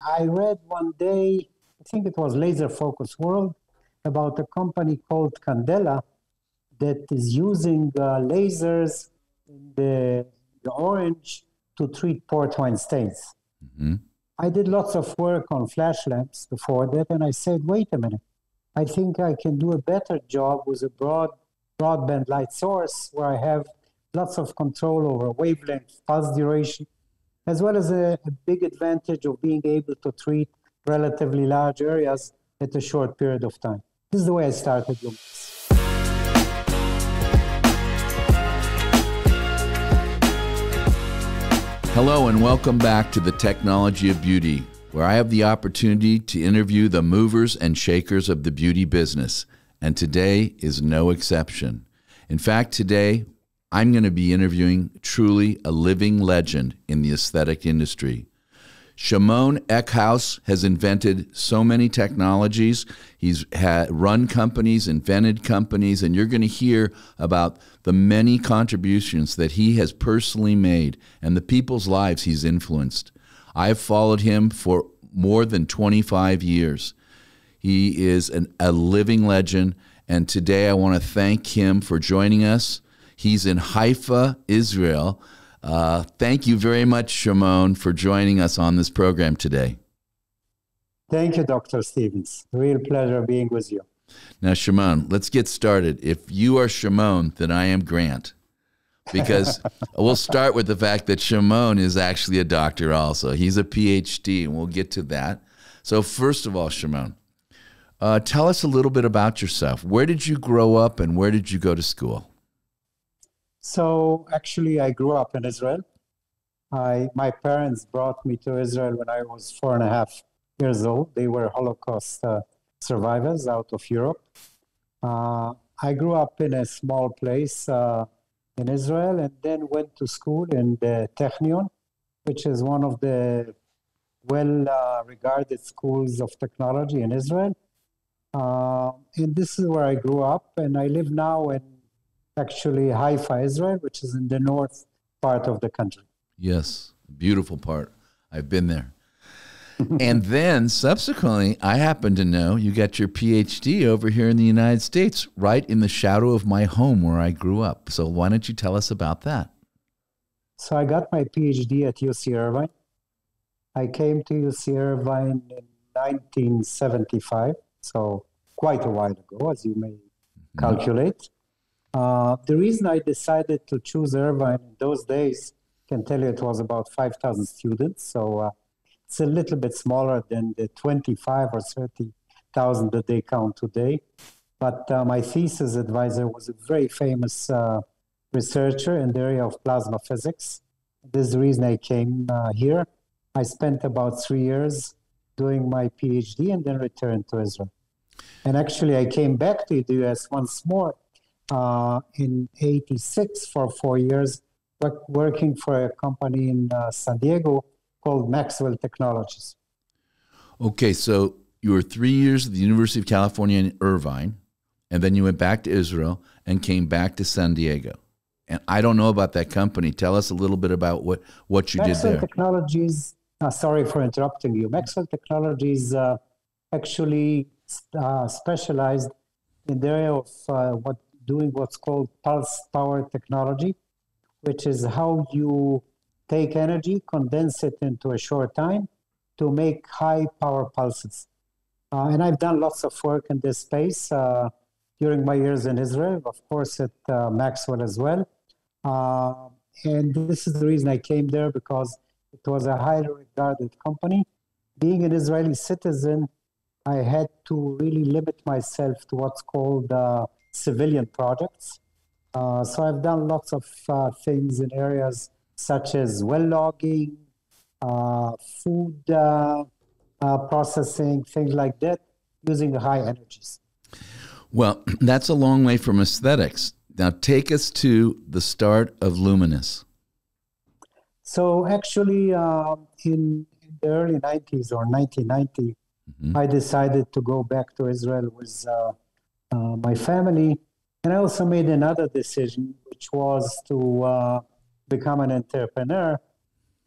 I read one day, I think it was Laser Focus World, about a company called Candela that is using lasers in the orange to treat port wine stains. Mm-hmm. I did lots of work on flash lamps before that, and I said, wait a minute, I think I can do a better job with a broadband light source where I have lots of control over wavelength, pulse duration, as well as a big advantage of being able to treat relatively large areas at a short period of time. This is the way I started Luminous. Hello and welcome back to the Technology of Beauty, where I have the opportunity to interview the movers and shakers of the beauty business, and today is no exception. In fact, today I'm going to be interviewing truly a living legend in the aesthetic industry. Shimon Eckhouse has invented so many technologies. He's run companies, invented companies, and you're going to hear about the many contributions that he has personally made and the people's lives he's influenced. I've followed him for more than 25 years. He is a living legend, and today I want to thank him for joining us. He's in Haifa, Israel. Thank you very much, Shimon, for joining us on this program today. Thank you, Dr. Stevens. Real pleasure being with you. Now, Shimon, let's get started. If you are Shimon, then I am Grant, because we'll start with the fact that Shimon is actually a doctor also. He's a PhD, and we'll get to that. So first of all, Shimon, tell us a little bit about yourself. Where did you grow up, and where did you go to school? So actually, I grew up in Israel. My parents brought me to Israel when I was 4.5 years old. They were Holocaust survivors out of Europe. I grew up in a small place in Israel and then went to school in the Technion, which is one of the well-regarded schools of technology in Israel. And this is where I grew up, and I live now in actually Haifa, Israel, which is in the north part of the country. Yes, beautiful part. I've been there. And then subsequently, I happen to know you got your PhD over here in the United States, right in the shadow of my home where I grew up. So why don't you tell us about that? So I got my PhD at Uc Irvine. I came to Uc Irvine in 1975, so quite a while ago, as you may calculate. The reason I decided to choose Irvine in those days, I can tell you it was about 5,000 students. So it's a little bit smaller than the 25 or 30,000 that they count today. But my thesis advisor was a very famous researcher in the area of plasma physics. This is the reason I came here. I spent about 3 years doing my PhD and then returned to Israel. And actually, I came back to the US once more in 86 for 4 years, working for a company in San Diego called Maxwell Technologies. Okay, so you were 3 years at the University of California in Irvine, and then you went back to Israel and came back to San Diego. And I don't know about that company. Tell us a little bit about what you did there. Maxwell Technologies, sorry for interrupting you. Maxwell Technologies actually specialized in the area of doing what's called pulse power technology, which is how you take energy, condense it into a short time to make high power pulses. And I've done lots of work in this space during my years in Israel, of course at Maxwell as well. And this is the reason I came there, because it was a highly regarded company. Being an Israeli citizen, I had to really limit myself to what's called civilian projects. So I've done lots of things in areas such as well logging, food processing, things like that, using high energies. Well, that's a long way from aesthetics. Now take us to the start of Luminous. So actually in the early 90s or 1990, I decided to go back to Israel with my family. And I also made another decision, which was to become an entrepreneur.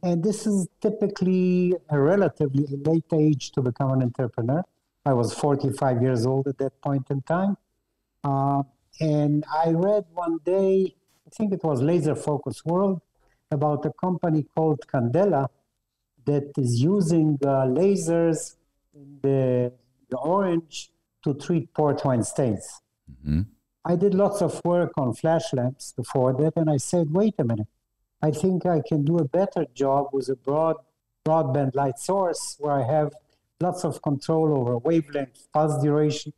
And this is typically a relatively late age to become an entrepreneur. I was 45 years old at that point in time. And I read one day, I think it was Laser Focus World, about a company called Candela that is using lasers in the orange to treat port wine stains. Mm-hmm. I did lots of work on flash lamps before that, and I said, wait a minute, I think I can do a better job with a broadband light source where I have lots of control over wavelength, pulse duration,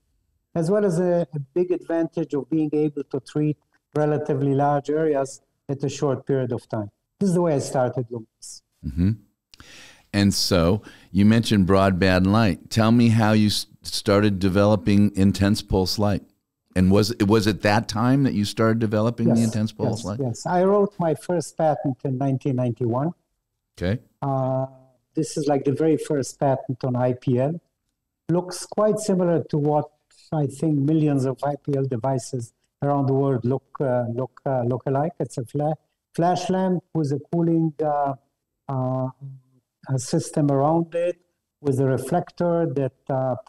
as well as a big advantage of being able to treat relatively large areas at a short period of time. This is the way I started Luminous. Mm-hmm. And so you mentioned broadband light. Tell me how you started developing intense pulse light. And was it that time that you started developing the intense pulse light? Yes, I wrote my first patent in 1991. Okay. This is like the very first patent on IPL. Looks quite similar to what I think millions of IPL devices around the world look alike. It's a flash lamp with a cooling a system around it with a reflector that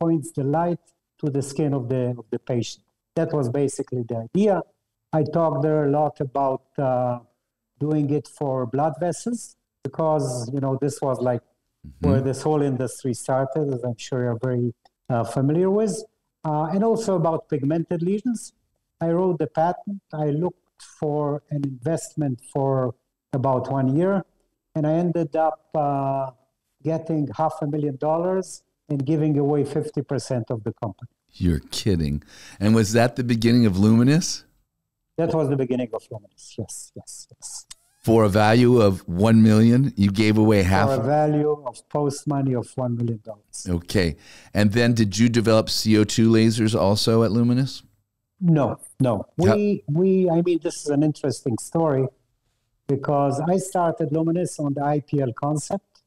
points the light to the skin of the patient. That was basically the idea. I talked there a lot about doing it for blood vessels because, this was like where this whole industry started, as I'm sure you're very familiar with. And also about pigmented lesions. I wrote the patent. I looked for an investment for about 1 year, and I ended up getting $500,000 and giving away 50% of the company. You're kidding. And was that the beginning of Luminous? That was the beginning of Luminous, yes. For a value of $1 million, you gave away half? For a value of post money of $1 million. Okay. And then did you develop CO2 lasers also at Luminous? No. This is an interesting story because I started Luminous on the IPL concept.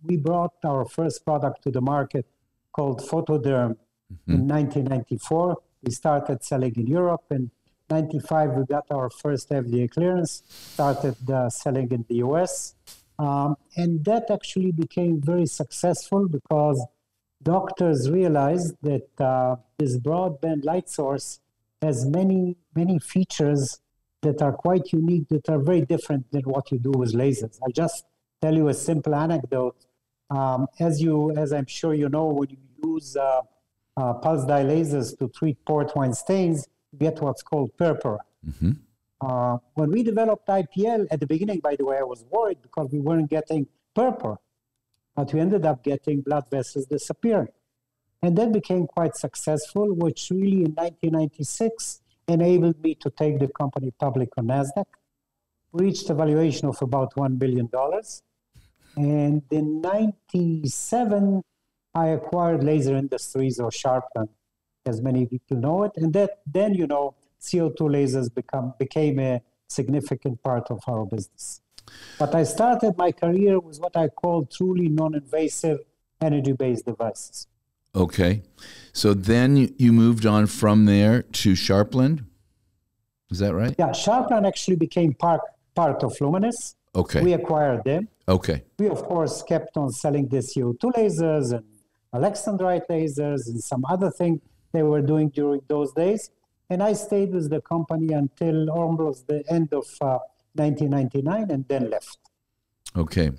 We brought our first product to the market called Photoderm in 1994. We started selling in Europe. In 1995, we got our first FDA clearance, started selling in the US. And that actually became very successful because doctors realized that this broadband light source has many, many features that are quite unique, that are very different than what you do with lasers. I'll just tell you a simple anecdote. As I'm sure you know, when you use pulse dye lasers to treat port wine stains, you get what's called purpura. Mm-hmm. When we developed IPL, at the beginning, by the way, I was worried because we weren't getting purpura, but we ended up getting blood vessels disappearing. And that became quite successful, which really in 1996 enabled me to take the company public on NASDAQ. We reached a valuation of about $1 billion. And in 97, I acquired Laser Industries, or Sharpland, as many people know it. And then CO2 lasers became a significant part of our business. But I started my career with what I call truly non-invasive energy-based devices. Okay. So then you moved on from there to Sharpland? Is that right? Yeah, Sharpland actually became part of Luminous. Okay. We acquired them. Okay. We, of course, kept on selling the CO2 lasers and alexandrite lasers and some other thing they were doing during those days. And I stayed with the company until almost the end of 1999 and then left. Okay.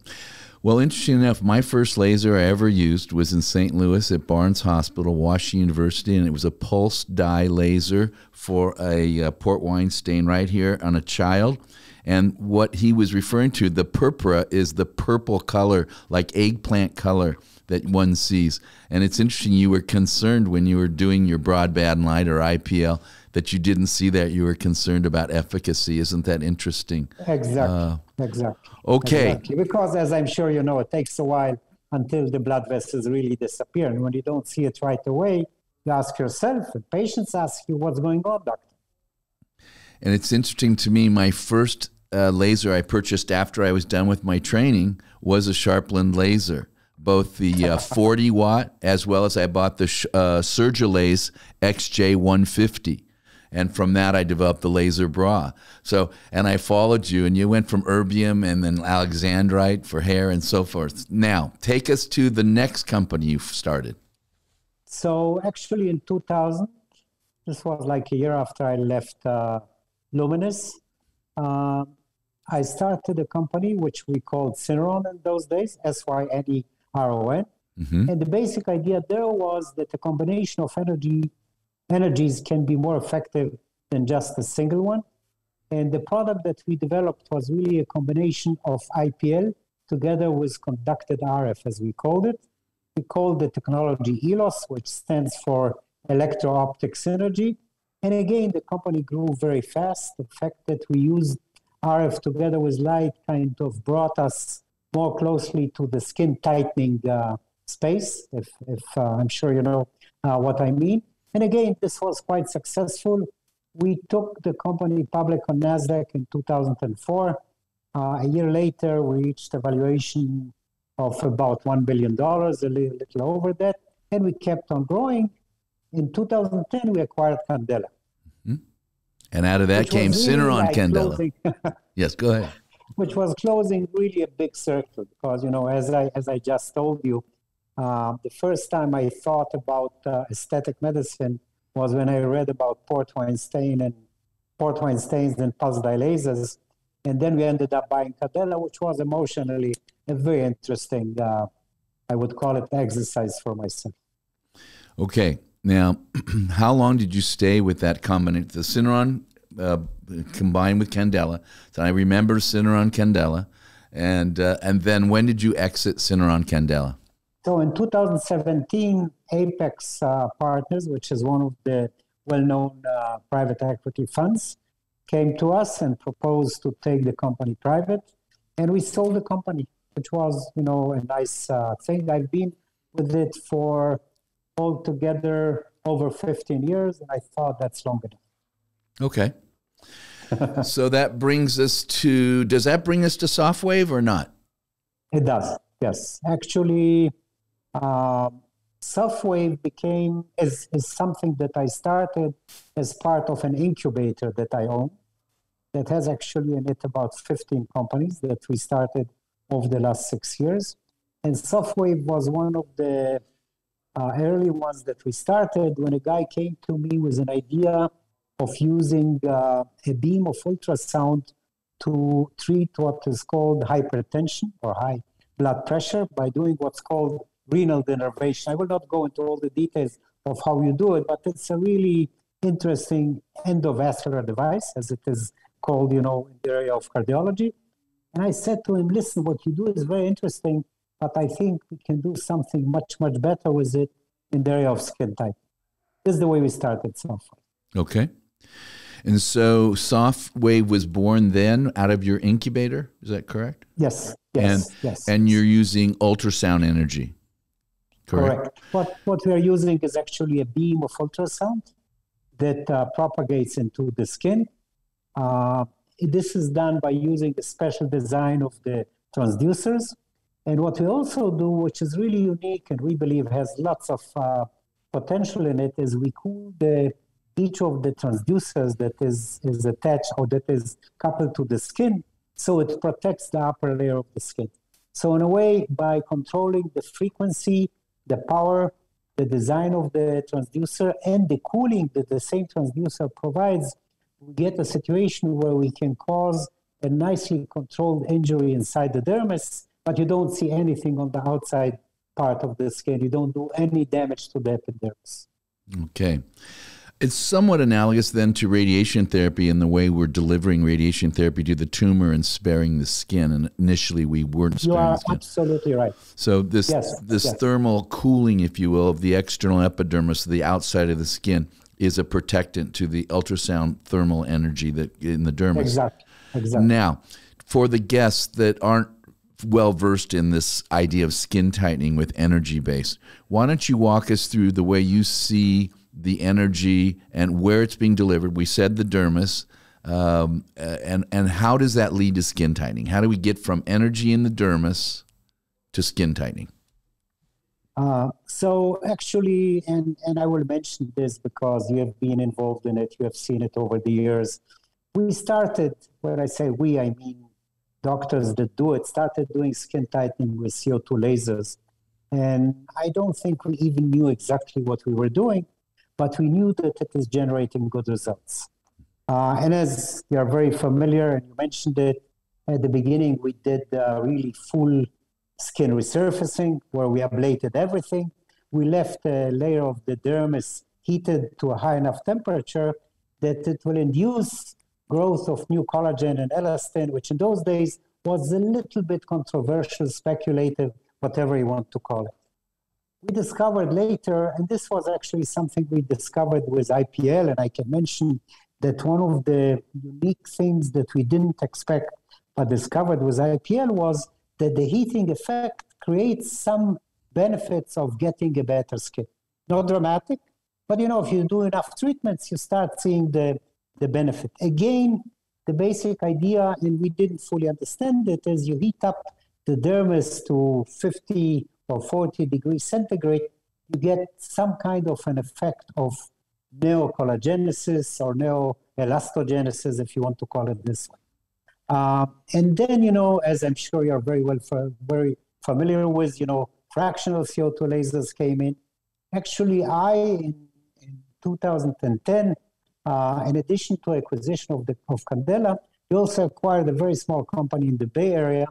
Well, interesting enough, my first laser I ever used was in St. Louis at Barnes Hospital, Washington University, and it was a pulse dye laser for a port wine stain right here on a child. And what he was referring to, the purpura, is the purple color, like eggplant color that one sees. And it's interesting, you were concerned when you were doing your broadband light or IPL that you didn't see that. You were concerned about efficacy. Isn't that interesting? Exactly. Okay. Exactly. Because as I'm sure you know, it takes a while until the blood vessels really disappear. And when you don't see it right away, you ask yourself, and patients ask you, what's going on, doctor? And it's interesting to me, my first laser I purchased after I was done with my training was a Sharpland laser, both the 40 watt as well as I bought the Surgilase XJ150. And from that, I developed the laser bra. So, and I followed you, and you went from erbium and then alexandrite for hair and so forth. Now, take us to the next company you started. So actually in 2000, this was like a year after I left Luminous, I started a company which we called Syneron in those days, Syneron. And the basic idea there was that a combination of energies can be more effective than just a single one. And the product that we developed was really a combination of IPL together with conducted RF, as we called it. We called the technology ELOS, which stands for electro-optic synergy. And again, the company grew very fast. The fact that we used RF together with light kind of brought us more closely to the skin tightening space, if I'm sure you know what I mean. And again, this was quite successful. We took the company public on NASDAQ in 2004. A year later, we reached a valuation of about $1 billion, a little over that. And we kept on growing. In 2010, we acquired Candela. And out of that came Syneron Candela. Yes, go ahead. Which was closing really a big circle because, you know, as I just told you, the first time I thought about aesthetic medicine was when I read about port wine stains and pulse dye lasers. And then we ended up buying Candela, which was emotionally a very interesting, I would call it exercise for myself. Okay. Now, how long did you stay with that combination, the Syneron combined with Candela? So I remember Syneron Candela. And then when did you exit Syneron Candela? So in 2017, Apex Partners, which is one of the well-known private equity funds, came to us and proposed to take the company private. And we sold the company, which was, you know, a nice thing. I've been with it for altogether over 15 years, and I thought that's long enough. Okay. So that brings us to, does that bring us to SoftWave or not? It does, yes. Actually, SoftWave is something that I started as part of an incubator that I own that has actually in it about 15 companies that we started over the last 6 years. And SoftWave was one of the early ones that we started when a guy came to me with an idea of using a beam of ultrasound to treat what is called hypertension or high blood pressure by doing what's called renal denervation. I will not go into all the details of how you do it, but it's a really interesting endovascular device, as it is called, you know, in the area of cardiology. And I said to him, listen, what you do is very interesting, but I think we can do something much, much better with it in the area of skin type. This is the way we started SoftWave. Okay. And so SoftWave was born then out of your incubator, is that correct? Yes, yes. And you're using ultrasound energy, correct? What we are using is actually a beam of ultrasound that propagates into the skin. This is done by using a special design of the transducers. And what we also do, which is really unique and we believe has lots of potential in it, is we cool each of the transducers that is attached or that is coupled to the skin, so it protects the upper layer of the skin. So in a way, by controlling the frequency, the power, the design of the transducer, and the cooling that the same transducer provides, we get a situation where we can cause a nicely controlled injury inside the dermis, but you don't see anything on the outside part of the skin. You don't do any damage to the epidermis. Okay. It's somewhat analogous then to radiation therapy in the way we're delivering radiation therapy to the tumor and sparing the skin. And initially we weren't sparing the skin. You are absolutely right. So this thermal cooling, if you will, of the external epidermis, the outside of the skin, is a protectant to the ultrasound thermal energy that in the dermis. Exactly. Now, for the guests that aren't well versed in this idea of skin tightening with energy base, why don't you walk us through the way you see the energy and where it's being delivered? We said the dermis, and how does that lead to skin tightening? How do we get from energy in the dermis to skin tightening? So actually, and I will mention this because you have been involved in it, you have seen it over the years. We started, when I say we, I mean doctors that do it, started doing skin tightening with CO2 lasers. And I don't think we even knew exactly what we were doing, but we knew that it is generating good results. And as you're very familiar, and you mentioned it at the beginning, we did really full skin resurfacing where we ablated everything. We left a layer of the dermis heated to a high enough temperature that it will induce growth of new collagen and elastin, which in those days was a little bit controversial, speculative, whatever you want to call it. We discovered later, and this was actually something we discovered with IPL, and I can mention that one of the unique things that we didn't expect but discovered with IPL was that the heating effect creates some benefits of getting a better skin. Not dramatic, but if you do enough treatments, you start seeing the benefit. Again, the basic idea, and we didn't fully understand it, is you heat up the dermis to 50 or 40 degrees centigrade, you get some kind of an effect of neocollagenesis or neoelastogenesis, if you want to call it this way. And then, as I'm sure you're very familiar with, fractional CO2 lasers came in. Actually, in 2010, in addition to acquisition of Candela, we also acquired a very small company in the Bay Area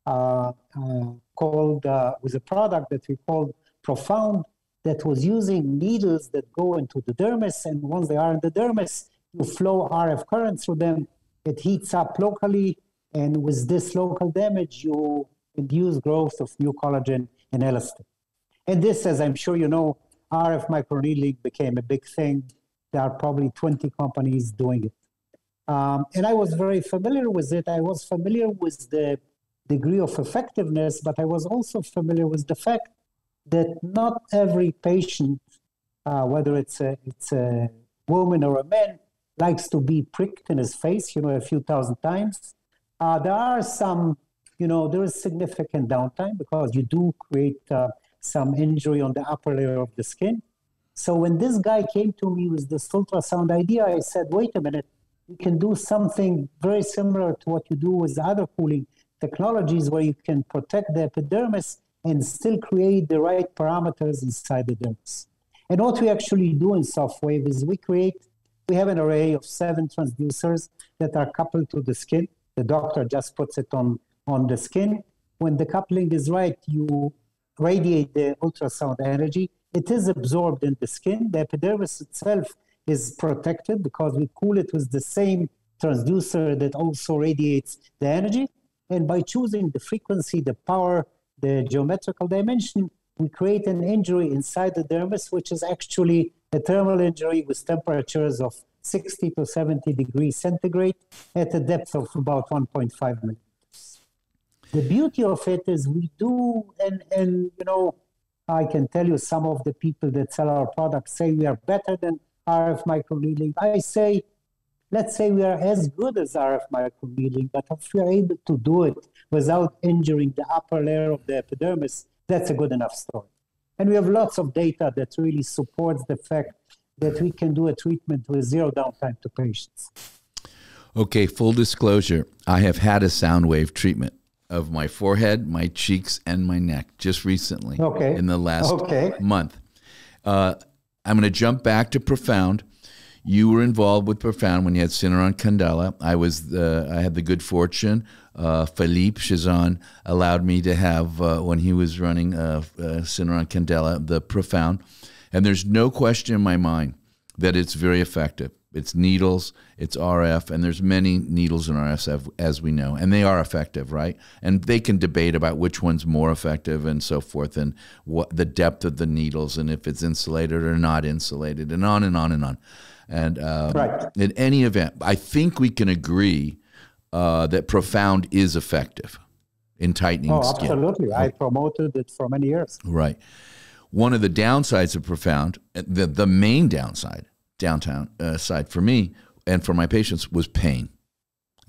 called, with a product that we called Profound, that was using needles that go into the dermis, and once they are in the dermis, you flow RF current through them. It heats up locally, and with this local damage, you induce growth of new collagen and elastin. And this, as I'm sure you know, RF microneedling became a big thing. There are probably 20 companies doing it. And I was very familiar with it. I was familiar with the degree of effectiveness, but I was also familiar with the fact that not every patient, whether it's a woman or a man, likes to be pricked in his face, a few thousand times. There are some, there is significant downtime because you do create some injury on the upper layer of the skin. So when this guy came to me with this ultrasound idea, I said, wait a minute, you can do something very similar to what you do with the other cooling technologies where you can protect the epidermis and still create the right parameters inside the dermis. And what we actually do in SoftWave is we have an array of 7 transducers that are coupled to the skin. The doctor just puts it on the skin. When the coupling is right, you radiate the ultrasound energy. It is absorbed in the skin. The epidermis itself is protected because we cool it with the same transducer that also radiates the energy. And by choosing the frequency, the power, the geometrical dimension, we create an injury inside the dermis, which is actually a thermal injury with temperatures of 60 to 70 degrees centigrade at a depth of about 1.5 millimeters. The beauty of it is we do, and I can tell you some of the people that sell our products say we are better than RF microneedling. I say, let's say we are as good as RF microneedling, but if we are able to do it without injuring the upper layer of the epidermis, that's a good enough story. And we have lots of data that really supports the fact that we can do a treatment with zero downtime to patients. Okay, full disclosure, I have had a sound wave treatment of my forehead, my cheeks, and my neck just recently in the last month. I'm going to jump back to Profound. You were involved with Profound when you had Syneron Candela. I had the good fortune. Philippe Chazon allowed me to have, when he was running Syneron Candela, the Profound. And there's no question in my mind that it's very effective. It's needles, it's RF, and there's many needles in RF, as we know, and they are effective, right? And they can debate about which one's more effective and so forth, and what the depth of the needles, and if it's insulated or not insulated, and on and on and on. And in any event, I think we can agree that Profound is effective in tightening skin. Absolutely. I promoted it for many years. Right. One of the downsides of Profound, the main downside for me and for my patients, was pain.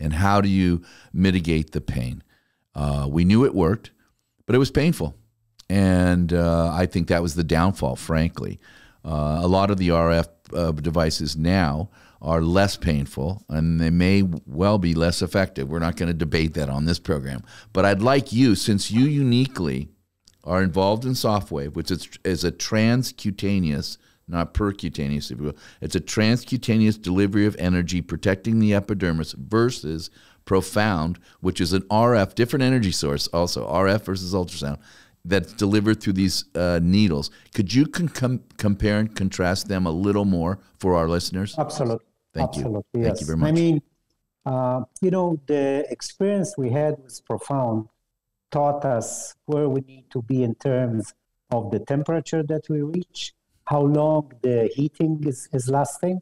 And how do you mitigate the pain? We knew it worked, but it was painful. And I think that was the downfall, frankly. A lot of the RF devices now are less painful, and they may well be less effective. We're not going to debate that on this program. But I'd like you, since you uniquely are involved in SoftWave, which is a transcutaneous, not percutaneous, if you will. It's a transcutaneous delivery of energy protecting the epidermis versus profound, which is an RF, different energy source also, RF versus ultrasound, that's delivered through these needles. Could you compare and contrast them a little more for our listeners? Absolutely. Thank you. Absolutely, Thank yes. you very much. I mean, the experience we had was profound, taught us where we need to be in terms of the temperature that we reach, how long the heating is lasting,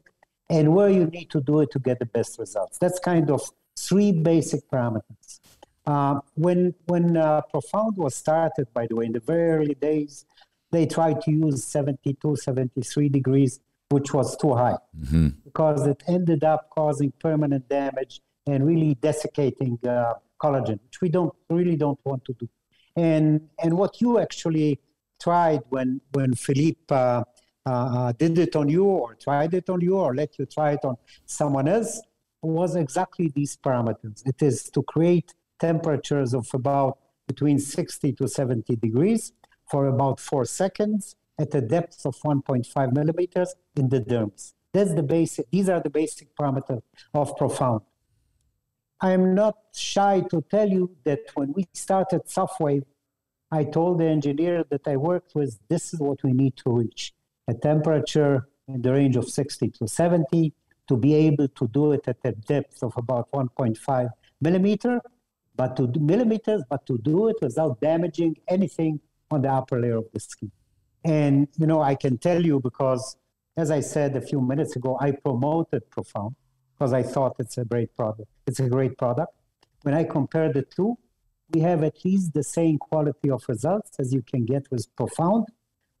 and where you need to do it to get the best results. That's kind of three basic parameters. When Profound was started, by the way, in the very early days, they tried to use 72, 73 degrees, which was too high because it ended up causing permanent damage and really desiccating collagen, which we really don't want to do. And what you actually tried when Philippe did it on you or tried it on you or let you try it on someone else was exactly these parameters. It is to create temperatures of about between 60 to 70 degrees for about 4 seconds at a depth of 1.5 millimeters in the dermis. That's the basic. These are the basic parameters of Profound. I am not shy to tell you that when we started SoftWave, I told the engineer that I worked with, this is what we need to reach, a temperature in the range of 60 to 70 to be able to do it at a depth of about 1.5 millimeter, but to do it without damaging anything on the upper layer of the skin. And, I can tell you because, as I said a few minutes ago, I promoted Profound because I thought it's a great product. It's a great product. When I compare the two, we have at least the same quality of results as you can get with Profound.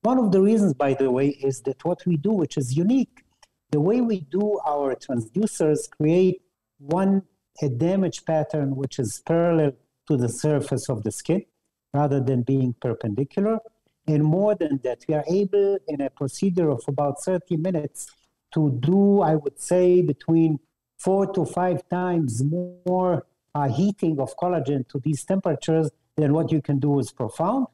One of the reasons, by the way, is that what we do, which is unique, the way we do our transducers create a damage pattern which is parallel to the surface of the skin rather than being perpendicular. And more than that, we are able in a procedure of about 30 minutes to do, I would say, between 4 to 5 times more heating of collagen to these temperatures than what you can do with Profound.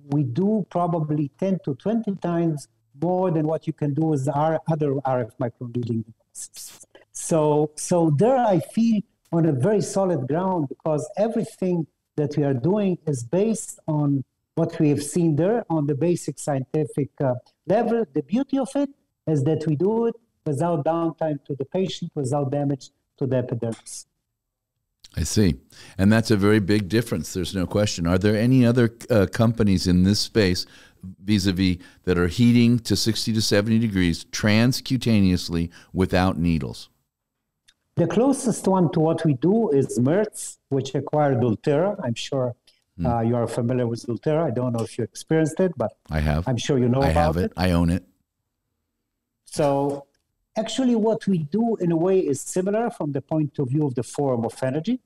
We do probably 10 to 20 times more than what you can do with our other RF microneedling devices. So there I feel on a very solid ground because everything that we are doing is based on what we have seen there on the basic scientific level. The beauty of it is that we do it without downtime to the patient, without damage to the epidermis. I see. And that's a very big difference. There's no question. Are there any other companies in this space vis-a-vis that are heating to 60 to 70 degrees transcutaneously without needles? The closest one to what we do is Merz, which acquired Ultera. I'm sure you are familiar with Ultera. I don't know if you experienced it, but I have. I'm sure you know about it. I have it. I own it. So actually what we do in a way is similar from the point of view of the form of energy,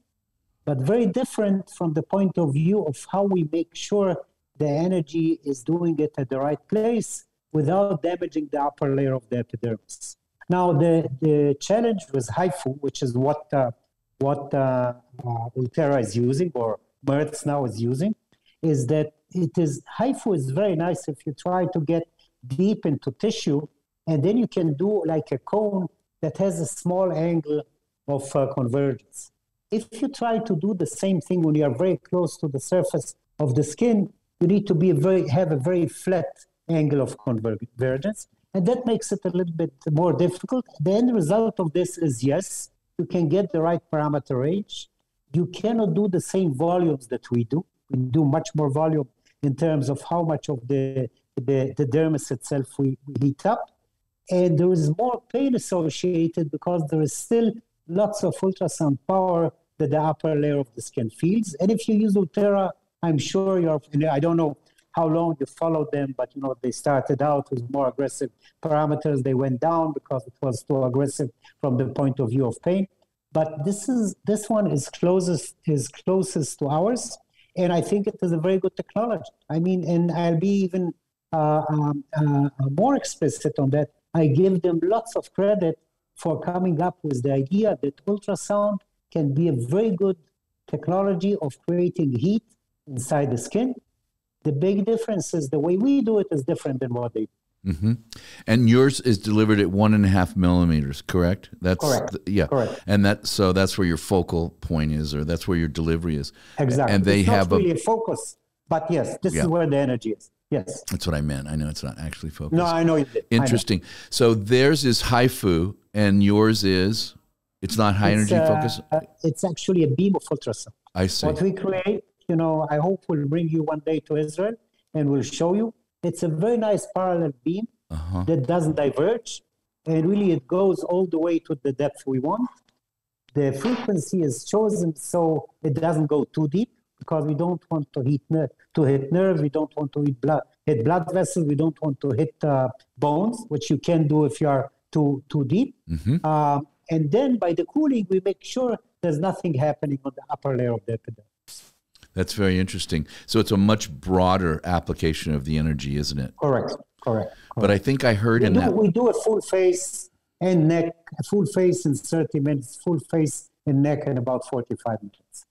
but very different from the point of view of how we make sure the energy is doing it at the right place without damaging the upper layer of the epidermis. Now, the challenge with HIFU, which is what Ultera is using, or Merz now is using, is that HIFU is very nice if you try to get deep into tissue, and then you can do like a cone that has a small angle of convergence. If you try to do the same thing when you are very close to the surface of the skin, you need to have a very flat angle of convergence. And that makes it a little bit more difficult. The end result of this is, yes, you can get the right parameter range. You cannot do the same volumes that we do. We do much more volume in terms of how much of the dermis itself we heat up. And there is more pain associated because there is still lots of ultrasound power that the upper layer of the skin feels. And if you use Ultera, I'm sure I don't know how long you followed them, but they started out with more aggressive parameters. They went down because it was too aggressive from the point of view of pain. But this one is closest to ours. And I think it is a very good technology. I mean, and I'll be even more explicit on that. I give them lots of credit for coming up with the idea that ultrasound can be a very good technology of creating heat inside the skin. The big difference is the way we do it is different than what they do. Mm-hmm. And yours is delivered at 1.5 millimeters, correct? That's correct. Correct. And that's where your focal point is, or that's where your delivery is. Exactly. And they it's have not really a focus, but yes, this is where the energy is. Yes. That's what I meant. I know it's not actually focused. No, I know you did. Interesting. So theirs is HIFU, and yours is, it's not high energy focus? It's actually a beam of ultrasound. I see. What we create, I hope we'll bring you one day to Israel and we'll show you. It's a very nice parallel beam that doesn't diverge. And really it goes all the way to the depth we want. The frequency is chosen so it doesn't go too deep, because we don't want to hit nerves, we don't want to hit blood vessels, we don't want to hit bones, which you can do if you are too deep. Mm-hmm. And then by the cooling, we make sure there's nothing happening on the upper layer of the epidermis. That's very interesting. So it's a much broader application of the energy, isn't it? Correct. But I think I heard we do a full face and neck, a full face in 30 minutes, full face and neck in about 45 minutes.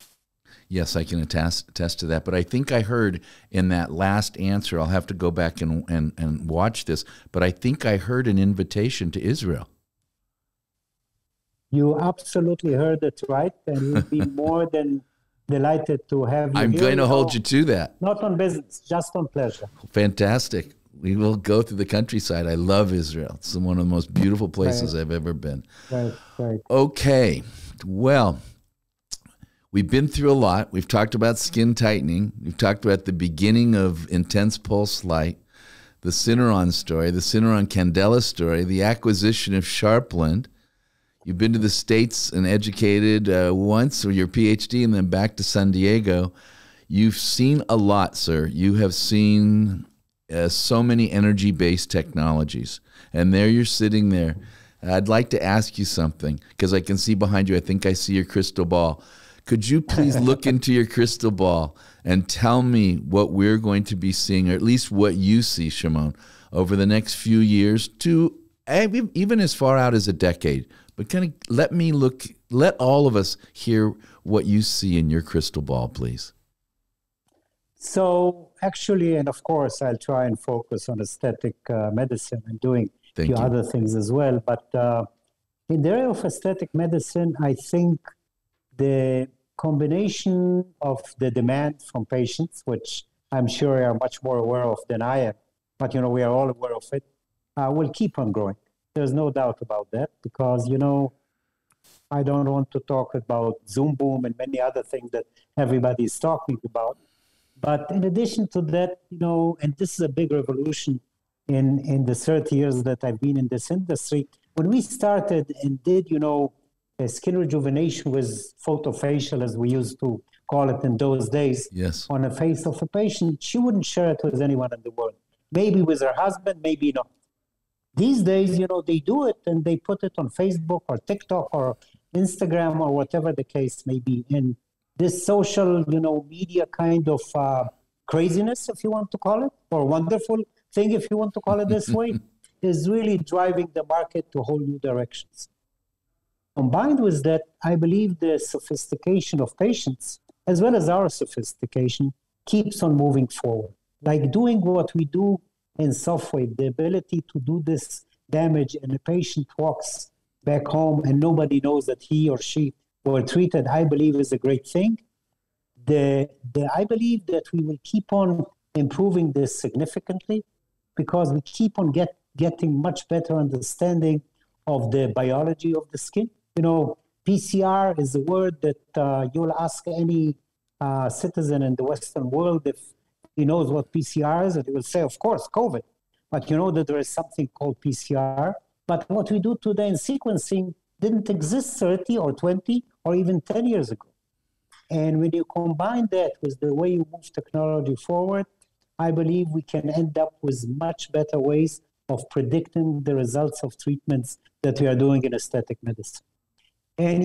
Yes, I can attest to that. But I think I heard in that last answer, I'll have to go back and watch this, but I think I heard an invitation to Israel. You absolutely heard it right, and we'll be more than delighted to have you. I'm going to hold you to that. Not on business, just on pleasure. Fantastic. We will go through the countryside. I love Israel. It's one of the most beautiful places I've ever been. Right. Okay. Well, we've been through a lot. We've talked about skin tightening. We've talked about the beginning of intense pulse light, the Syneron story, the Syneron Candela story, the acquisition of Sharpland. You've been to the States and educated once with your PhD and then back to San Diego. You've seen a lot, sir. You have seen so many energy-based technologies. And there you're sitting there. I'd like to ask you something, because I can see behind you, I think I see your crystal ball. Could you please look into your crystal ball and tell me what we're going to be seeing, or at least what you see, Shimon, over the next few years to even as far out as a decade? But kind of let all of us hear what you see in your crystal ball, please. So actually, and of course, I'll try and focus on aesthetic medicine and doing a few other things as well. But in the area of aesthetic medicine, I think the combination of the demand from patients, which I'm sure you are much more aware of than I am, but we are all aware of it, will keep on growing. There's no doubt about that, because, I don't want to talk about Zoom boom and many other things that everybody is talking about. But in addition to that, and this is a big revolution in the 30 years that I've been in this industry, when we started and did, skin rejuvenation with photofacial, as we used to call it in those days, yes, on the face of a patient, she wouldn't share it with anyone in the world. Maybe with her husband, maybe not. These days, they do it and they put it on Facebook or TikTok or Instagram or whatever the case may be. And this social, media kind of craziness, if you want to call it, or wonderful thing, if you want to call it this way, is really driving the market to whole new directions. Combined with that, I believe the sophistication of patients, as well as our sophistication, keeps on moving forward. Like doing what we do in software, the ability to do this damage and a patient walks back home and nobody knows that he or she were treated, I believe is a great thing. I believe that we will keep on improving this significantly, because we keep on getting much better understanding of the biology of the skin. PCR is a word that you'll ask any citizen in the Western world if he knows what PCR is, and he will say, of course, COVID. But you know that there is something called PCR. But what we do today in sequencing didn't exist 30 or 20 or even 10 years ago. And when you combine that with the way you move technology forward, I believe we can end up with much better ways of predicting the results of treatments that we are doing in aesthetic medicine. And,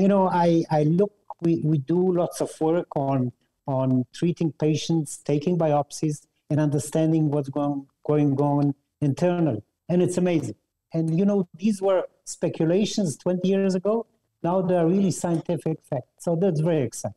we do lots of work on on treating patients, taking biopsies, and understanding what's going on internally. And it's amazing. And, you know, these were speculations 20 years ago. Now they're really scientific facts. So that's very exciting.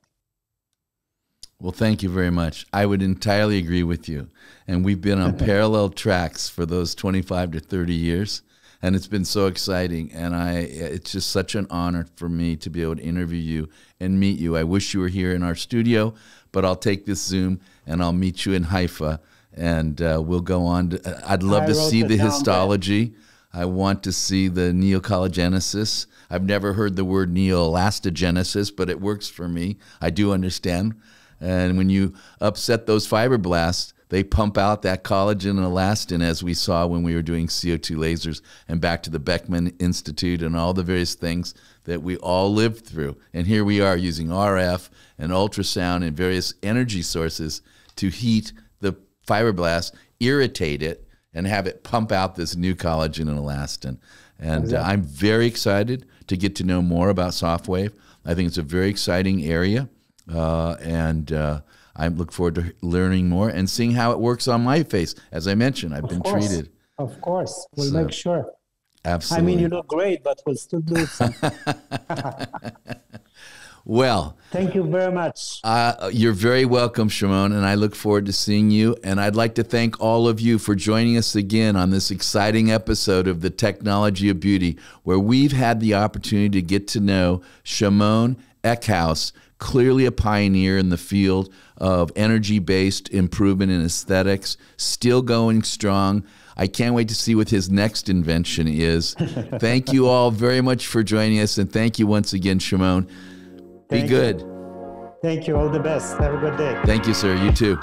Well, thank you very much. I would entirely agree with you. And we've been on parallel tracks for those 25 to 30 years. And it's been so exciting. And it's just such an honor for me to be able to interview you and meet you. I wish you were here in our studio, but I'll take this Zoom and I'll meet you in Haifa. And we'll go on. I'd love to see the histology. I want to see the neocollagenesis. I've never heard the word neoelastogenesis, but it works for me. I do understand. And when you upset those fibroblasts, they pump out that collagen and elastin, as we saw when we were doing CO2 lasers, and back to the Beckman Institute and all the various things that we all lived through. And here we are using RF and ultrasound and various energy sources to heat the fibroblast, irritate it, and have it pump out this new collagen and elastin. And I'm very excited to get to know more about SoftWave. I think it's a very exciting area, and I look forward to learning more and seeing how it works on my face. As I mentioned, I've been treated. Of course. We'll make sure. Absolutely. I mean, you look great, but we'll still do something. Well, thank you very much. You're very welcome, Shimon, and I look forward to seeing you. And I'd like to thank all of you for joining us again on this exciting episode of The Technology of Beauty, where we've had the opportunity to get to know Shimon Eckhouse, clearly a pioneer in the field of energy-based improvement in aesthetics, still going strong. I can't wait to see what his next invention is. Thank you all very much for joining us, and thank you once again, Shimon. Be good. Thank you. All the best. Have a good day. Thank you, sir. You too.